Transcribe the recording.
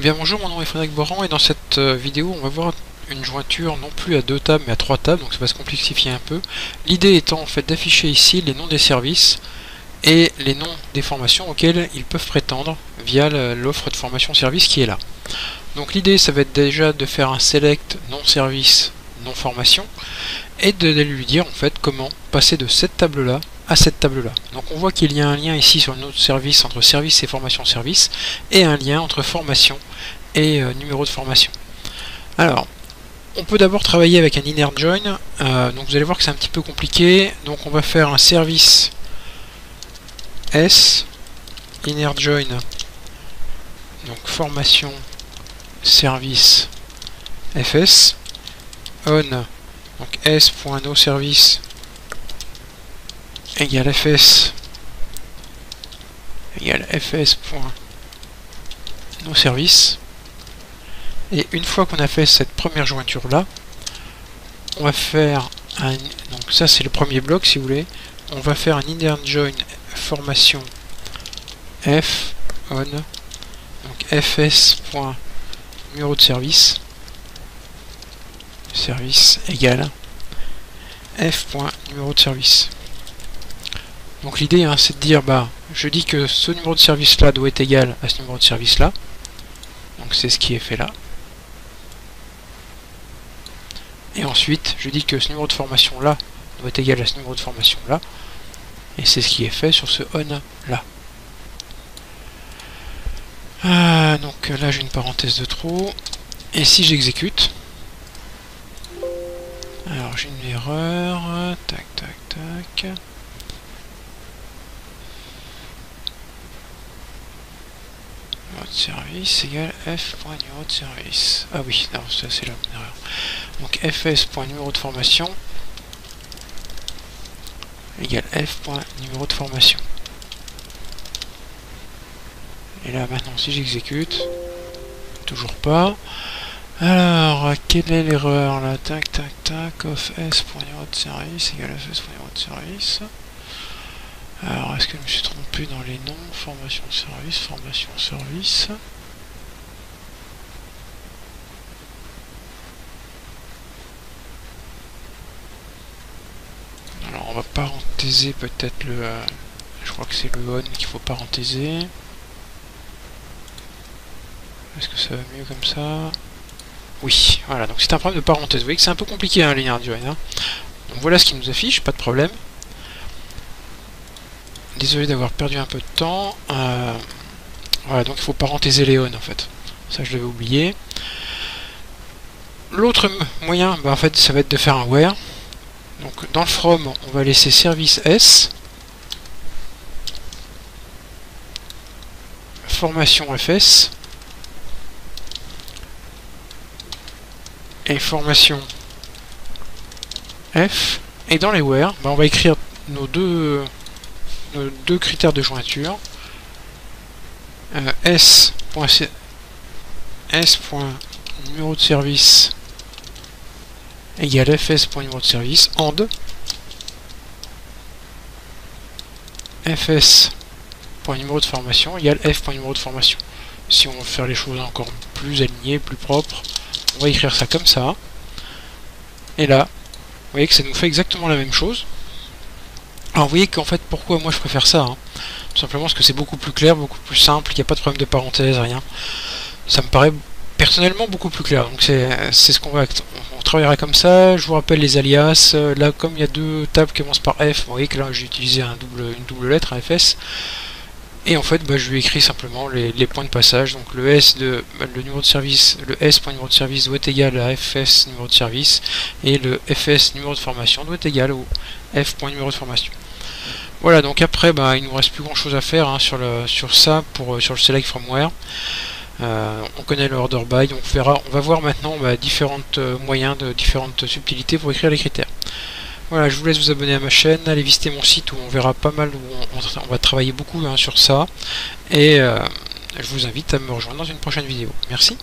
Bien bonjour, mon nom est Frédéric Boran et dans cette vidéo on va voir une jointure non plus à 2 tables mais à 3 tables, donc ça va se complexifier un peu. L'idée étant en fait d'afficher ici les noms des services et les noms des formations auxquelles ils peuvent prétendre via l'offre de formation service qui est là. Donc l'idée ça va être déjà de faire un select non service non formation et de lui dire en fait comment passer de cette table là à cette table là. Donc on voit qu'il y a un lien ici sur notre service entre service et formation service et un lien entre formation et numéro de formation. Alors on peut d'abord travailler avec un inner join, donc vous allez voir que c'est un petit peu compliqué, donc on va faire un service S inner join, donc formation service fs on, donc s.noService égale fs égale fs.noService. Et une fois qu'on a fait cette première jointure là, on va faire un, donc ça c'est le premier bloc si vous voulez, on va faire un inner join formation f on, donc fs.numéro de service égale f.numéro de service. Donc l'idée c'est de dire je dis que ce numéro de service là doit être égal à ce numéro de service là, donc c'est ce qui est fait là. Et ensuite, je dis que ce numéro de formation là doit être égal à ce numéro de formation là. Et c'est ce qui est fait sur ce on là. Donc là j'ai une parenthèse de trop. Et si j'exécute, alors j'ai une erreur. Tac, tac, tac. Numéro de service égale f.numéro de service. Ah oui, non, ça c'est là mon erreur. Donc fs.numéro de formation égale f.numéro de formation. Et là maintenant si j'exécute, toujours pas. Alors quelle est l'erreur là? Tac tac tac, of s.numéro de service égale fs.numéro de service. Alors est-ce que je me suis trompé dans les noms? Formation service. Alors on va parenthéser peut-être le... je crois que c'est le on qu'il faut parenthéser. Est-ce que ça va mieux comme ça? Oui, voilà, donc c'est un problème de parenthèse. Vous voyez que c'est un peu compliqué hein, les liens join. Donc voilà ce qui nous affiche, pas de problème. Désolé d'avoir perdu un peu de temps. Voilà, donc il faut parenthéser les on en fait. Ça je l'avais oublié. L'autre moyen, en fait, ça va être de faire un where. Donc dans le from, on va laisser service S, formation fs, et formation f, et dans les where, on va écrire nos deux critères de jointure, s.numéro de service égale fs.numéro de service and fs.numéro de formation égale f.numéro de formation. Si on veut faire les choses encore plus alignées, plus propres, on va écrire ça comme ça. Et là, vous voyez que ça nous fait exactement la même chose. Alors vous voyez qu'en fait, pourquoi moi je préfère ça tout simplement parce que c'est beaucoup plus clair, beaucoup plus simple, il n'y a pas de problème de parenthèse, rien. Ça me paraît personnellement beaucoup plus clair. Donc c'est ce qu'on va... On travaillera comme ça. Je vous rappelle les alias. Là, comme il y a deux tables qui commencent par F, vous voyez que là j'ai utilisé une double lettre, un FS. Et en fait, je lui écris simplement les points de passage. Donc le S le numéro de service, le S.numéro de service doit être égal à FS numéro de service, et le FS numéro de formation doit être égal au F.numéro de formation. Voilà, donc après, il nous reste plus grand chose à faire sur ça sur le select from where. On connaît le order by, donc on va voir maintenant différents moyens, différentes subtilités pour écrire les critères. Voilà, je vous laisse vous abonner à ma chaîne, allez visiter mon site où on verra pas mal, où on va travailler beaucoup sur ça, et je vous invite à me rejoindre dans une prochaine vidéo. Merci.